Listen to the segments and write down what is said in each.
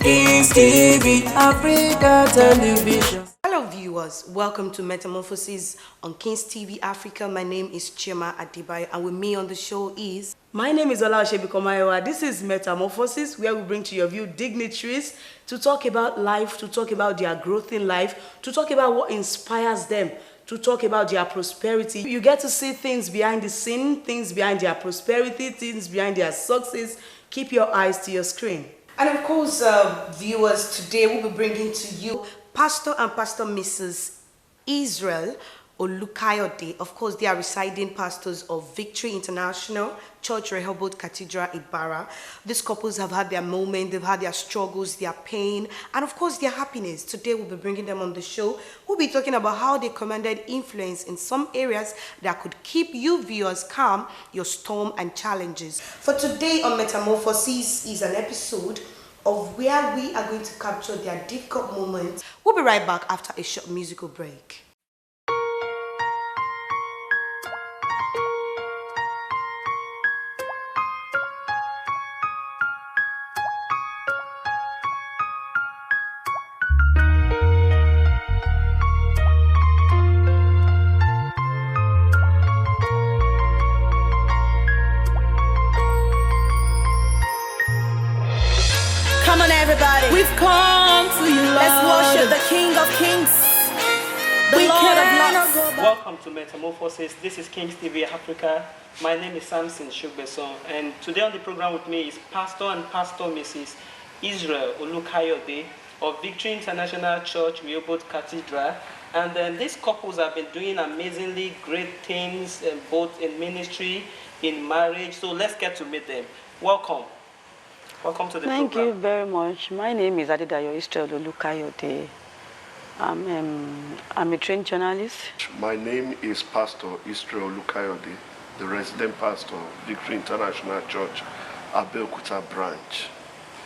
Kings TV, Africa Television. Hello viewers, welcome to Metamorphosis on Kings TV Africa. My name is Chima Adibayo and with me on the show is... My name is Olukayode. This is Metamorphosis, where we bring to your view dignitaries to talk about life, to talk about their growth in life, to talk about what inspires them, to talk about their prosperity. You get to see things behind the scene, things behind their prosperity, things behind their success. Keep your eyes to your screen. And of course, viewers, today we'll be bringing to you Pastor and Pastor Mrs. Israel Olukayode. Of course, they are residing pastors of Victory International Church, Rehoboth, Cathedral, Ibara. These couples have had their moment, they've had their struggles, their pain, and of course their happiness. Today we'll be bringing them on the show. We'll be talking about how they commanded influence in some areas that could keep you viewers calm, your storm and challenges. For today on Metamorphosis is an episode of where we are going to capture their difficult moments. We'll be right back after a short musical break. Come on, everybody. We've come to you, Lord. Let's worship the King of Kings, the Lord of Lords. Welcome to Metamorphosis. This is Kings TV Africa. My name is Samson Shugbeson, and today on the program with me is Pastor and Pastor Mrs. Israel Olukayode of Victory International Church, Rehoboth Cathedral. And then these couples have been doing amazingly great things, both in ministry, in marriage. So let's get to meet them. Welcome. Welcome to the program. Thank you very much. My name is Israel Olukayode. I'm a trained journalist. My name is Pastor Israel Olukayode, the resident pastor of Victory International Church, Abeokuta branch.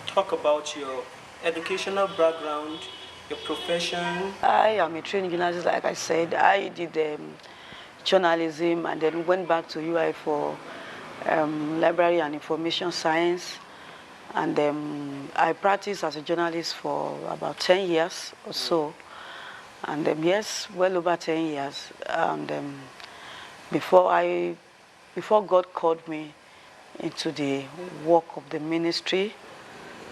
Talk about your educational background, your profession. I am a trained journalist, like I said. I did journalism and then went back to UI for library and information science. And I practiced as a journalist for about 10 years or so. And yes, well over 10 years. And before God called me into the work of the ministry,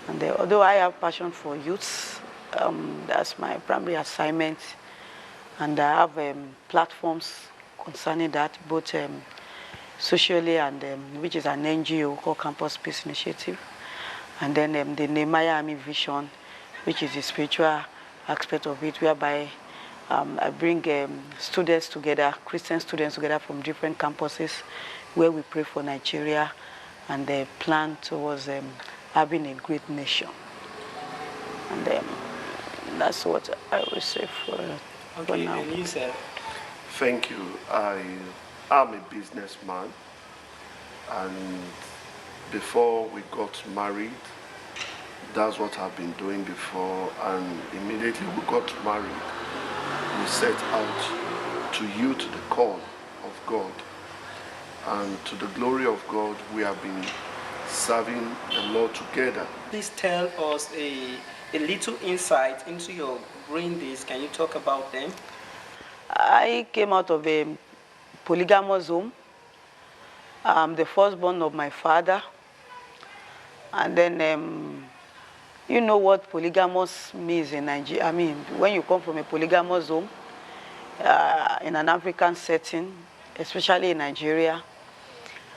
and although I have passion for youths, that's my primary assignment. And I have platforms concerning that, both socially and which is an NGO called Campus Peace Initiative. And then the Nehemiah Army Vision, which is the spiritual aspect of it, whereby I bring students together, Christian students together from different campuses, where we pray for Nigeria and they plan towards having a great nation. And that's what I will say for now. And you, sir? Thank you. I am a businessman, and before we got married, that's what I've been doing before, and immediately we got married, we set out to yield to the call of God, and to the glory of God, we have been serving the Lord together. Please tell us a little insight into your growing days. Can you talk about them? I came out of a polygamous home. I'm the firstborn of my father. And then, you know what polygamous means in Nigeria. I mean, when you come from a polygamous home, in an African setting, especially in Nigeria,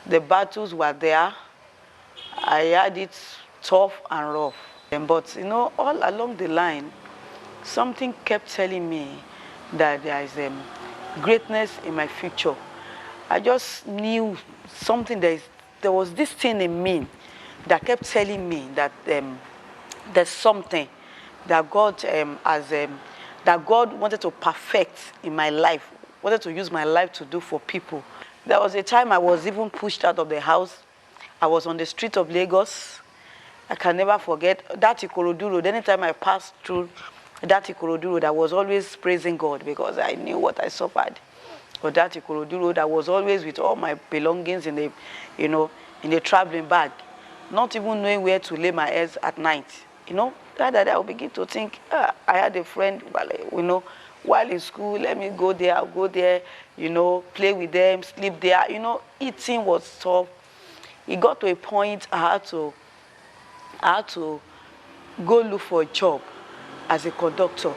the battles were there. I had it tough and rough. But, you know, all along the line, something kept telling me that there is greatness in my future. I just knew something, there was this thing in me that kept telling me that there's something that God that God wanted to perfect in my life, wanted to use my life to do for people. There was a time I was even pushed out of the house. I was on the street of Lagos. I can never forget that Ikorodu Road. Anytime I passed through that Ikorodu Road, I was always praising God because I knew what I suffered. But that Ikorodu Road, I was always with all my belongings in the, in a traveling bag, not even knowing where to lay my head at night. You know, that I will begin to think, I had a friend, while in school, let me go there, I'll go there, play with them, sleep there. Eating was tough. It got to a point I had to go look for a job as a conductor.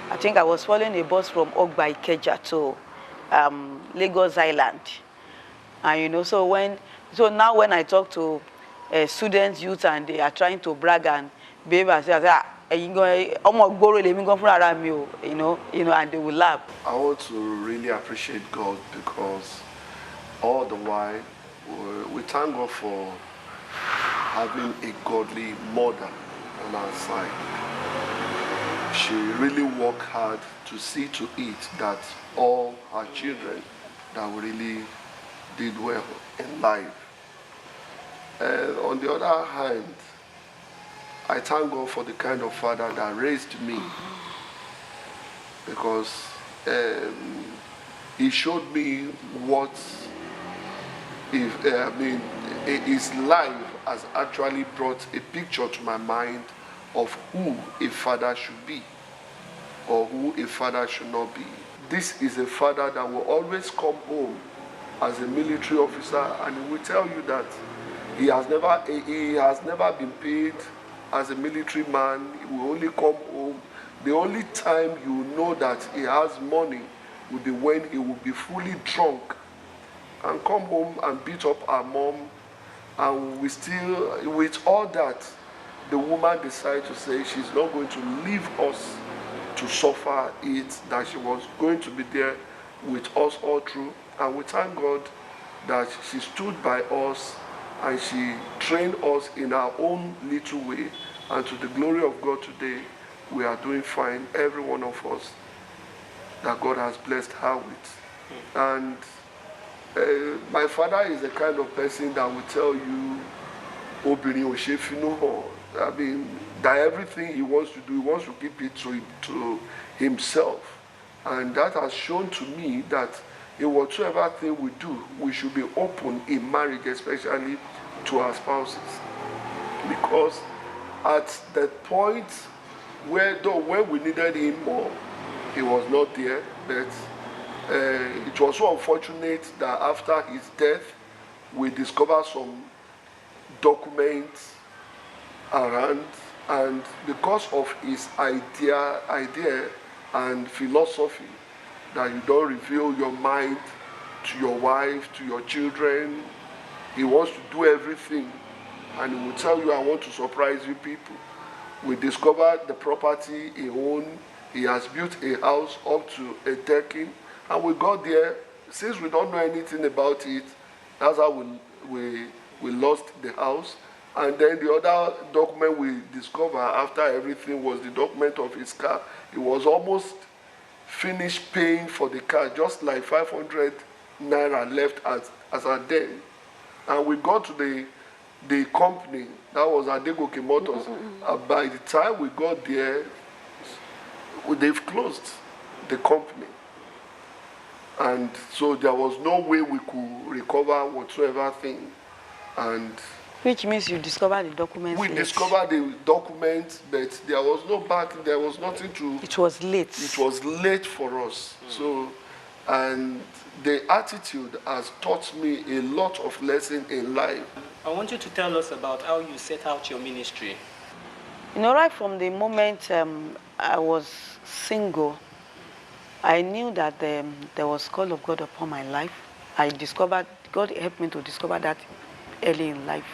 I think I was following a bus from Ogba Ikeja to Lagos Island. And so now when I talk to students, youth, and they are trying to brag and behave, I say, and they will laugh. I want to really appreciate God because all the while we thank God for having a godly mother on our side. She really worked hard to see to it that all her children that really did well in life. And on the other hand, I thank God for the kind of father that raised me, because he showed me what his life has actually brought a picture to my mind of who a father should be or who a father should not be. This is a father that will always come home as a military officer, and he will tell you that he has never been paid as a military man. He will only come home. The only time you know that he has money will be when he will be fully drunk and come home and beat up our mom. And with all that, the woman decided to say she's not going to leave us to suffer it, that she was going to be there with us all through. And we thank God that she stood by us and she trained us in our own little way. And to the glory of God today, we are doing fine, every one of us that God has blessed her with. And my father is the kind of person that will tell you, I mean, that everything he wants to do, he wants to keep it to himself. And that has shown to me that in whatsoever thing we do, we should be open in marriage, especially to our spouses. Because at the point when we needed him more, he was not there. But it was so unfortunate that after his death, we discovered some documents around, and because of his idea and philosophy that you don't reveal your mind to your wife, to your children, he wants to do everything, and he will tell you, I want to surprise you people. We discovered the property he owned. He has built a house up to a decade, and we got there. Since we don't know anything about it, that's how we lost the house. And then the other document we discovered after everything was the document of his car. He was almost finished paying for the car, just like 500 naira left as a debt. And we got to the company, that was Adegoke Motors. By the time we got there, they've closed the company. And so there was no way we could recover whatsoever thing. And which means you discovered the documents we late. discovered the documents, but there was no back, there was nothing to... It was late. It was late for us. So, and the attitude has taught me a lot of lessons in life. I want you to tell us about how you set out your ministry. Right from the moment I was single, I knew that there was call of God upon my life. God helped me to discover that early in life.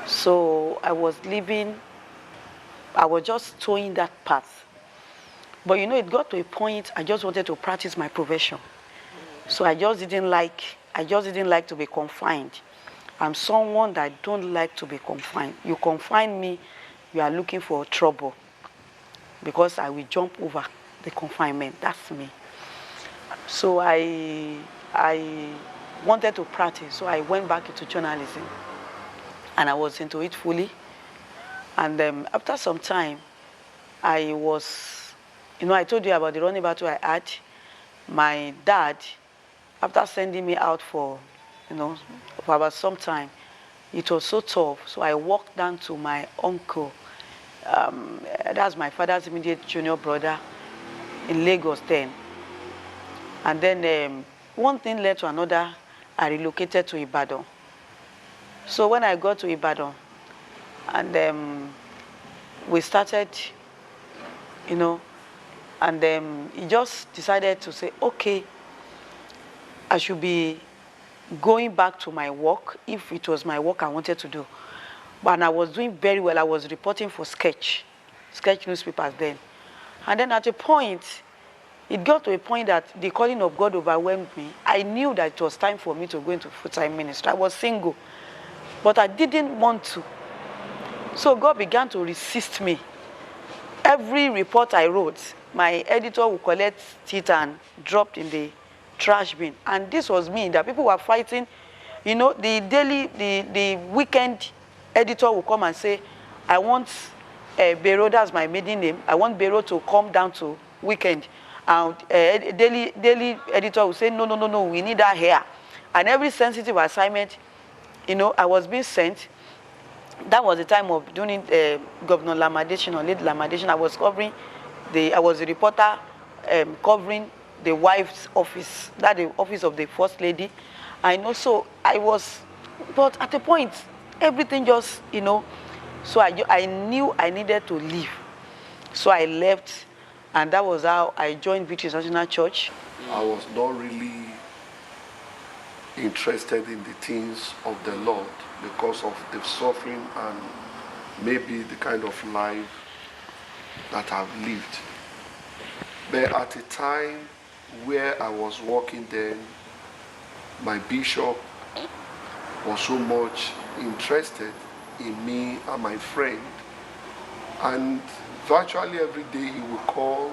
So I was just towing that path. But it got to a point I just wanted to practice my profession. So I just didn't like to be confined. I'm someone that don't like to be confined. You confine me, you are looking for trouble, because I will jump over the confinement. That's me. So I wanted to practice, so I went back into journalism, and I was into it fully. And after some time, I told you about the running battle I had. My dad, after sending me out for about some time, it was so tough. So I walked down to my uncle That's my father's immediate junior brother in Lagos then. And then one thing led to another. I relocated to Ibadan. So when I got to Ibadan, and we started, you know, and he just decided to say, okay, I should be going back to my work if it was my work I wanted to do. But I was doing very well. I was reporting for Sketch newspapers then. And then at a point, it got to a point that the calling of God overwhelmed me. I knew that it was time for me to go into full-time ministry. I was single, but I didn't want to. So God began to resist me. Every report I wrote, my editor would collect it and drop in the trash bin. And this was me, that people were fighting. You know, the weekend editor would come and say, I want Bero, that's my maiden name, I want Bero to come down to weekend. And daily editor would say, no, we need her here. And every sensitive assignment, you know, I was being sent. That was the time of doing Governor Lamadation or Late Lamadation. I was covering I was a reporter covering the wife's office, that the office of the First Lady. I know, so I was, but at a point, everything just, you know, so I knew I needed to leave. So I left, and that was how I joined Victory International Church. I was not really interested in the things of the Lord because of the suffering and maybe the kind of life that I've lived. But at a time where I was working then, my bishop was so much interested in me and my friend, and virtually every day he would call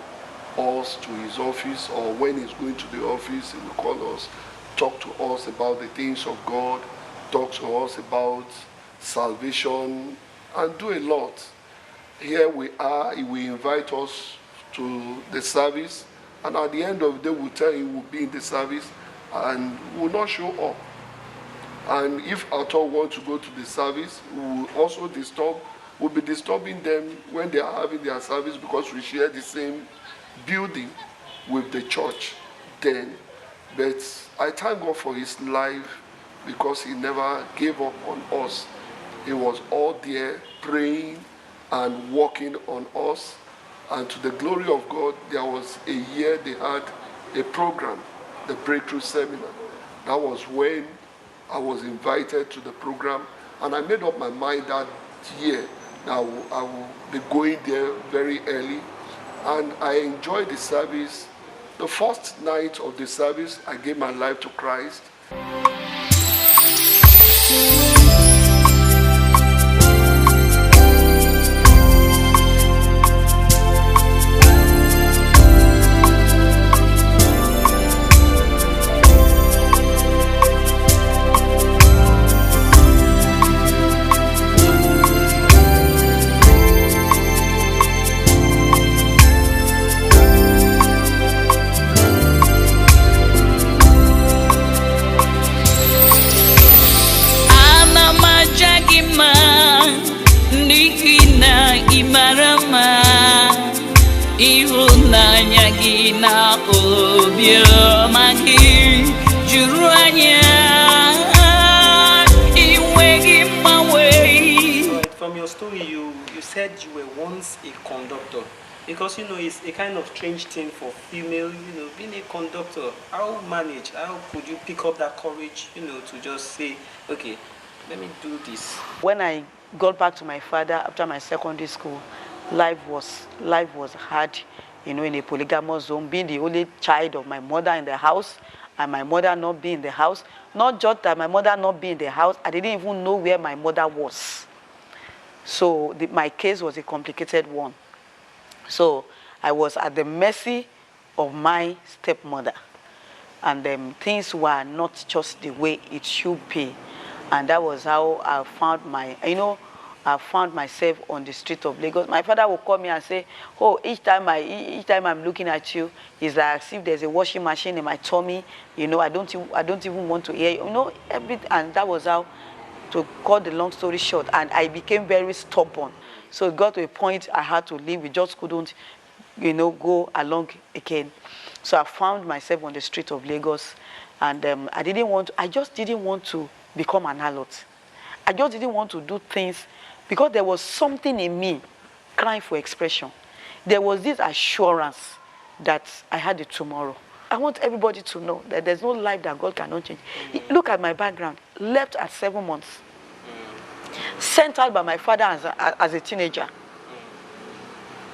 us to his office, or when he's going to the office, he would call us, talk to us about the things of God, talk to us about salvation, and do a lot. Here we are, he will invite us to the service, and at the end of the day we'll tell him we'll be in the service and will not show up. And if at all want to go to the service, we will also we'll be disturbing them when they are having their service, because we share the same building with the church then. But I thank God for his life, because he never gave up on us. He was all there praying and working on us. And to the glory of God, there was a year they had a program, the Breakthrough Seminar. That was when I was invited to the program, and I made up my mind that year that I will be going there very early. And I enjoyed the service. The first night of the service, I gave my life to Christ. From your story, you said you were once a conductor, because it's a kind of strange thing for female, being a conductor. How could you pick up that courage, to just say, okay, let me do this? When I got back to my father after my secondary school, life was hard, in a polygamous zone, being the only child of my mother in the house, and my mother not being in the house. Not just that my mother not being in the house, I didn't even know where my mother was. So my case was a complicated one. So I was at the mercy of my stepmother, and things were not just the way it should be. And that was how I found I found myself on the street of Lagos. My father would call me and say, "Oh, each time I'm looking at you, it's like as if there's a washing machine in my tummy. I don't even want to hear you. Everything." And that was how, to cut the long story short, and I became very stubborn. So it got to a point I had to leave. We just couldn't, go along again. So I found myself on the street of Lagos, and I just didn't want to become an harlot. I just didn't want to do things because there was something in me crying for expression. There was this assurance that I had a tomorrow. I want everybody to know that there's no life that God cannot change. Look at my background. Left at 7 months. Sent out by my father as a teenager.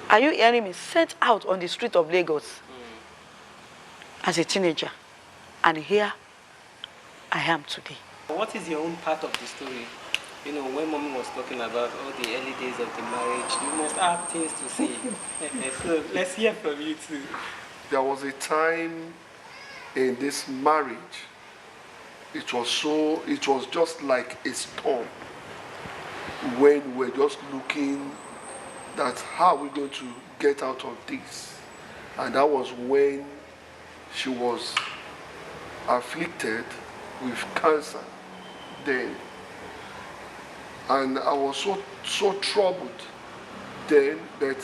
Are you hearing me? Sent out on the street of Lagos as a teenager. And here I am today. What is your own part of the story? When Mommy was talking about all the early days of the marriage, you must have things to say. So let's hear from you too. There was a time in this marriage, it was just like a storm, when we're just looking at how we're going to get out of this. And that was when she was afflicted with cancer then. And I was so troubled then that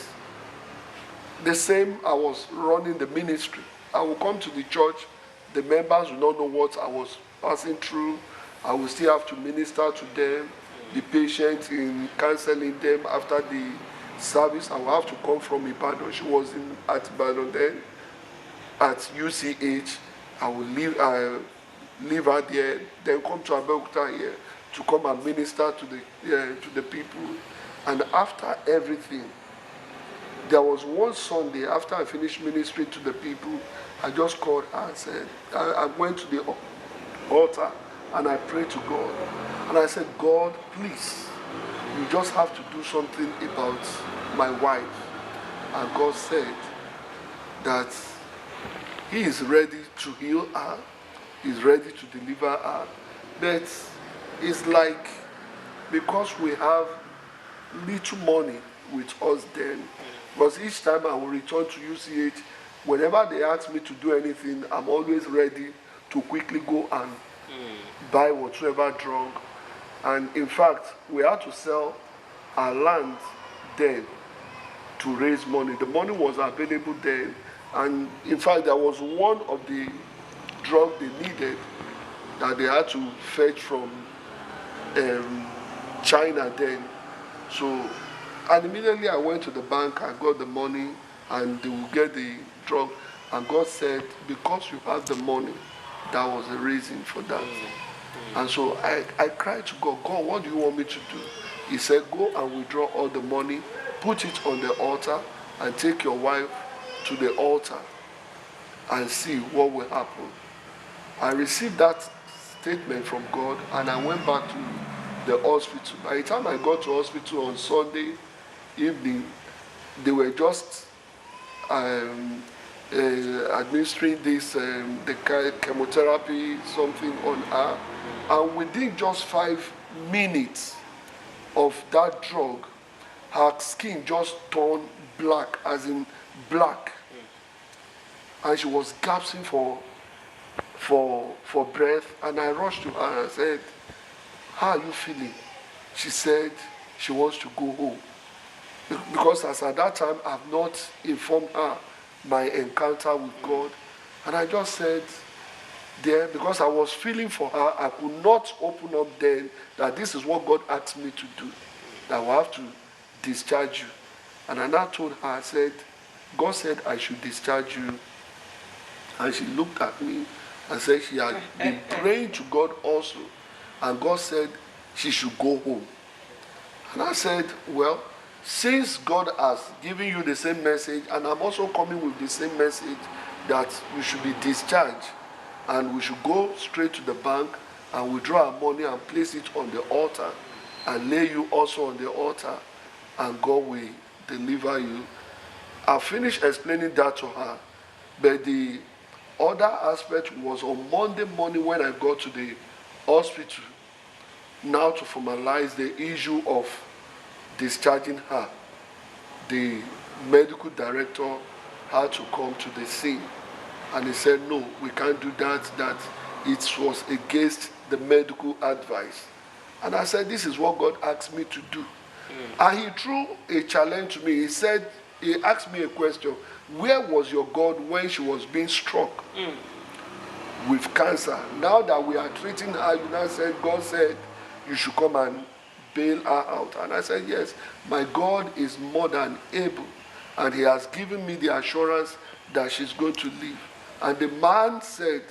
the same, I was running the ministry. I would come to the church, the members would not know what I was passing through. I would still have to minister to them, the patients, in counseling them after the service. I would have to come from Ibadan. She was at Ibadan then, at UCH. I would leave her there, then come to Abeokuta here to come and minister to the people. And after everything, there was one Sunday after I finished ministering to the people, I just called her and said, I went to the altar and I prayed to God. And I said, God, please, you just have to do something about my wife. And God said that He is ready to heal her, He's ready to deliver her. But it's like, because we have little money with us then, because each time I will return to UCH, whenever they ask me to do anything, I'm always ready to quickly go and buy whatsoever drug. And in fact, we had to sell our land then to raise money. The money was available then. And in fact, there was one of the drugs they needed that they had to fetch from China then. So, and immediately I went to the bank, I got the money, and they will get the drug. And God said, because you have the money, that was the reason for that. And so I cried to God, God, what do you want me to do? He said, go and withdraw all the money, put it on the altar, and take your wife to the altar and see what will happen. I received that statement from God, and I went back to the hospital. By the time I got to hospital on Sunday evening, they were just administering this the chemotherapy, something on her, and within just 5 minutes of that drug, her skin just turned black, as in black, and she was gasping for breath. And I rushed to her and I said, how are you feeling? She said she wants to go home, because as at that time I've not informed her my encounter with God. And I just said there, because I was feeling for her, I could not open up then that this is what God asked me to do, that I will have to discharge you. And I now told her, I said, God said I should discharge you. And she looked at me and said she had been praying to God also, and God said she should go home. And I said, well, since God has given you the same message, and I'm also coming with the same message, that you should be discharged, and we should go straight to the bank and withdraw our money and place it on the altar, and lay you also on the altar, and God will deliver you. I finished explaining that to her, but the other aspect was on Monday morning when I got to the hospital, now to formalize the issue of discharging her. The medical director had to come to the scene, and he said, no, we can't do that, that it was against the medical advice. And I said, this is what God asked me to do. And he threw a challenge to me. He asked me a question. Where was your God when she was being struck with cancer? Now that we are treating her, you now said, God said, you should come and bail her out. And I said, yes, my God is more than able. And he has given me the assurance that she's going to live. And the man said,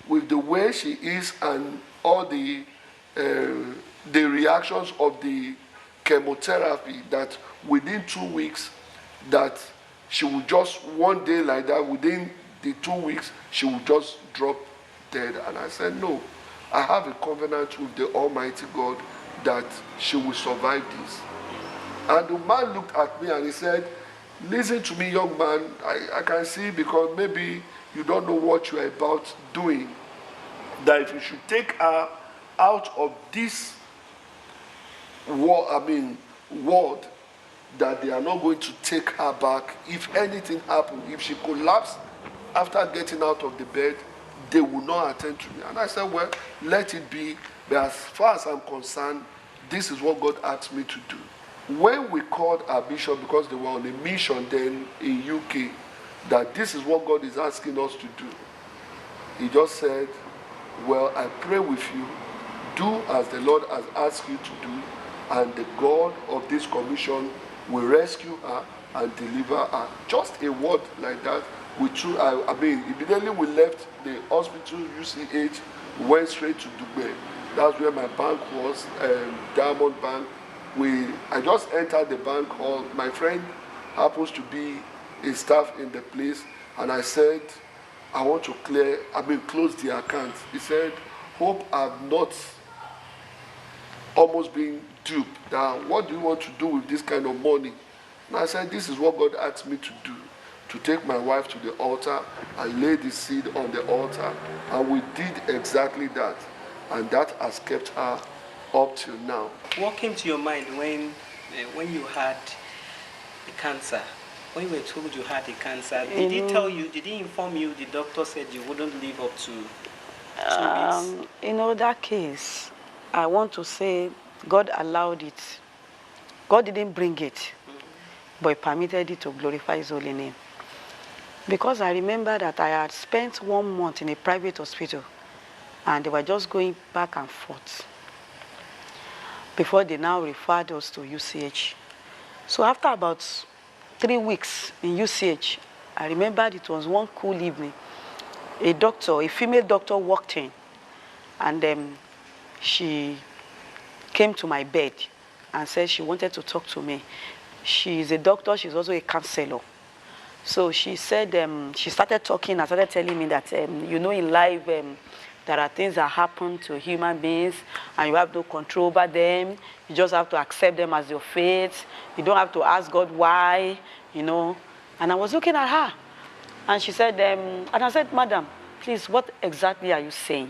with the way she is and all the reactions of the chemotherapy, that within 2 weeks, that she will just, one day like that, within the 2 weeks, she will just drop dead. And I said, no, I have a covenant with the Almighty God that she will survive this. And the man looked at me and he said, listen to me, young man, I can see, because maybe you don't know what you are about doing, that if you should take her out of this world, that they are not going to take her back. If anything happened, if she collapsed after getting out of the bed, they will not attend to me. And I said, well, let it be. But as far as I'm concerned, this is what God asked me to do. When we called our bishop, because they were on a mission then in UK, that this is what God is asking us to do, he just said, well, I pray with you. Do as the Lord has asked you to do, and the God of this commission will rescue her and deliver her. Just a word like that. Immediately we left the hospital, UCH, went straight to Dubai. That's where my bank was, Diamond Bank. I just entered the bank hall. My friend happens to be a staff in the place, and I said, I want to close the account. He said, hope I've not almost been duped. Now, what do you want to do with this kind of money? And I said, this is what God asked me to do, to take my wife to the altar and lay the seed on the altar. And we did exactly that. And that has kept her up till now. What came to your mind when you had the cancer? When you were told you had the cancer, did he tell you, did he inform you, the doctor said you wouldn't live up to 2 weeks? In that case, I want to say God allowed it. God didn't bring it, but he permitted it to glorify his holy name. Because I remember that I had spent 1 month in a private hospital, and they were just going back and forth before they now referred us to UCH. So after about 3 weeks in UCH, I remembered it was one cool evening. A female doctor walked in, and she came to my bed and said she wanted to talk to me. She's a doctor, she's also a counselor. So she said, she started talking and started telling me that, in life, there are things that happen to human beings and you have no control over them. You just have to accept them as your fate. You don't have to ask God why, And I was looking at her. And she said, and I said, Madam, please, what exactly are you saying?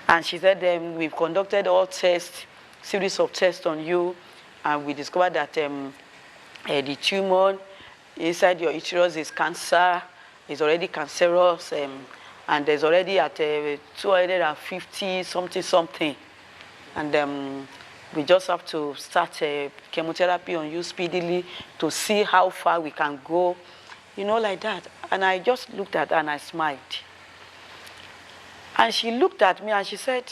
And she said, we've conducted all tests, series of tests on you, and we discovered that the tumor inside your uterus is cancer, is already cancerous, and there's already at 250 something. And we just have to start chemotherapy on you speedily to see how far we can go, like that. And I just looked at her and I smiled. And she looked at me and she said,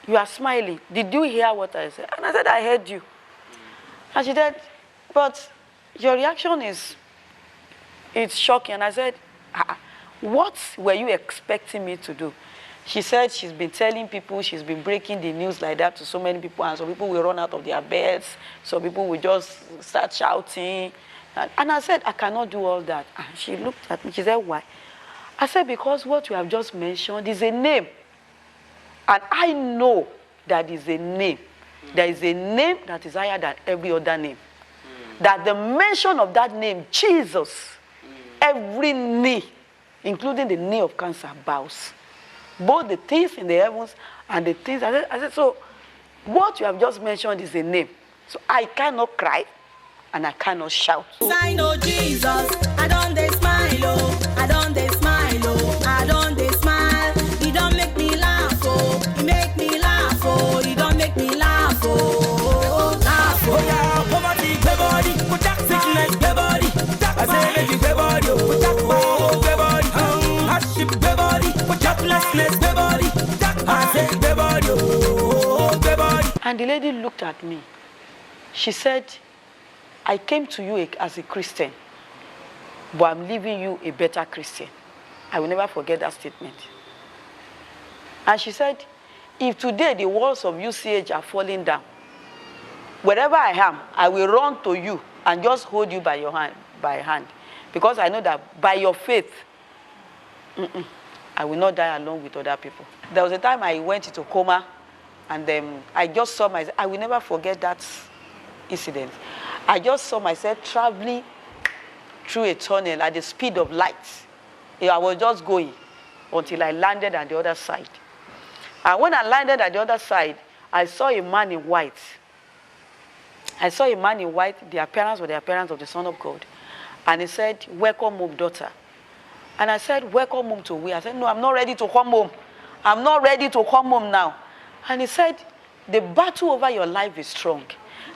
you are smiling. Did you hear what I said? And I said, I heard you. And she said, but your reaction it's shocking. And I said, what were you expecting me to do? She said she's been telling people, she's been breaking the news like that to so many people, and some people will run out of their beds, some people will just start shouting. And I said, I cannot do all that. And she looked at me, she said, why? I said, because what you have just mentioned is a name. And I know that is a name. There is a name that is higher than every other name. That the mention of that name, Jesus, every knee, including the knee of cancer, bows. Both the things in the heavens and the things. I said, so what you have just mentioned is a name. So I cannot cry and I cannot shout. I know Jesus, I don't they smile, oh, I don't they smile, oh, I don't they smile. He don't make me laugh, oh, he make me laugh, oh, he don't make me laugh, oh, laugh, oh. And the lady looked at me. She said, I came to you as a Christian, but I'm leaving you a better Christian. I will never forget that statement. And she said, if today the walls of UCH are falling down, wherever I am, I will run to you and just hold you by your hand. Because I know that by your faith, I will not die along with other people. There was a time I went into coma, and I just saw myself. I will never forget that incident. I just saw myself traveling through a tunnel at the speed of light. I was just going until I landed at the other side. And when I landed at the other side, I saw a man in white. I saw a man in white. The appearance was the appearance of the Son of God. And he said, welcome home, daughter. And I said, welcome home to where? I said, no, I'm not ready to come home. I'm not ready to come home now. And he said, the battle over your life is strong.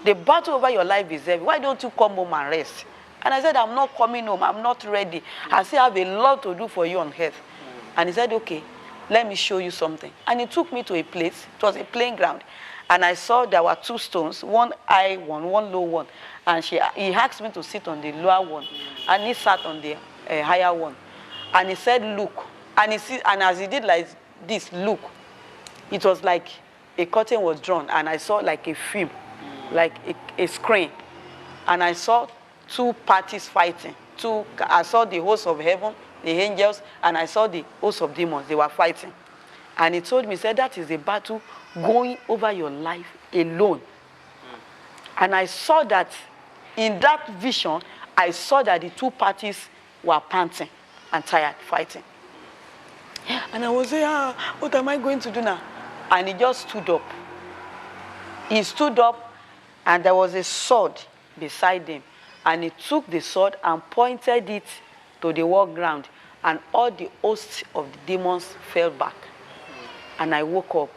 The battle over your life is heavy. Why don't you come home and rest? And I said, I'm not coming home. I'm not ready. I still have a lot to do for you on earth. And he said, okay, let me show you something. And he took me to a place. It was a playing ground. And I saw there were two stones, one high one, one low one. And he asked me to sit on the lower one. And he sat on the higher one. And he said, look. And as he did like this, look. It was like a curtain was drawn. And I saw like a film, like a screen. And I saw two parties fighting. I saw the host of heaven, the angels, and I saw the host of demons. They were fighting. And he told me, he said, that is a battle going over your life alone. And I saw that in that vision, I saw that the two parties were panting and tired, fighting. And I was saying, what am I going to do now? And he just stood up. He stood up, and there was a sword beside him. And he took the sword and pointed it to the war ground. And all the hosts of the demons fell back. And I woke up.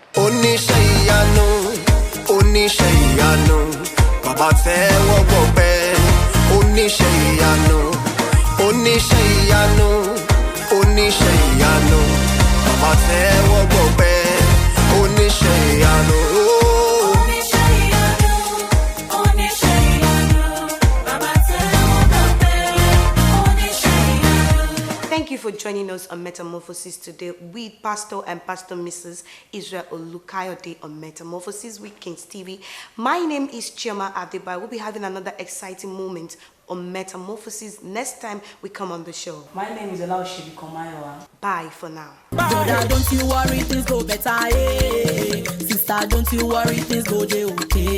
Thank you for joining us on Metamorphosis today with Pastor and Pastor Mrs. Israel Olukayode on Metamorphosis with Kings TV. My name is Chioma Adebayo. We'll be having another exciting moment on Metamorphosis next time we come on the show. My name is Olukayode Komayowa. Bye for now. Brother, don't you worry, things go better. Sister, don't you worry, things go okay.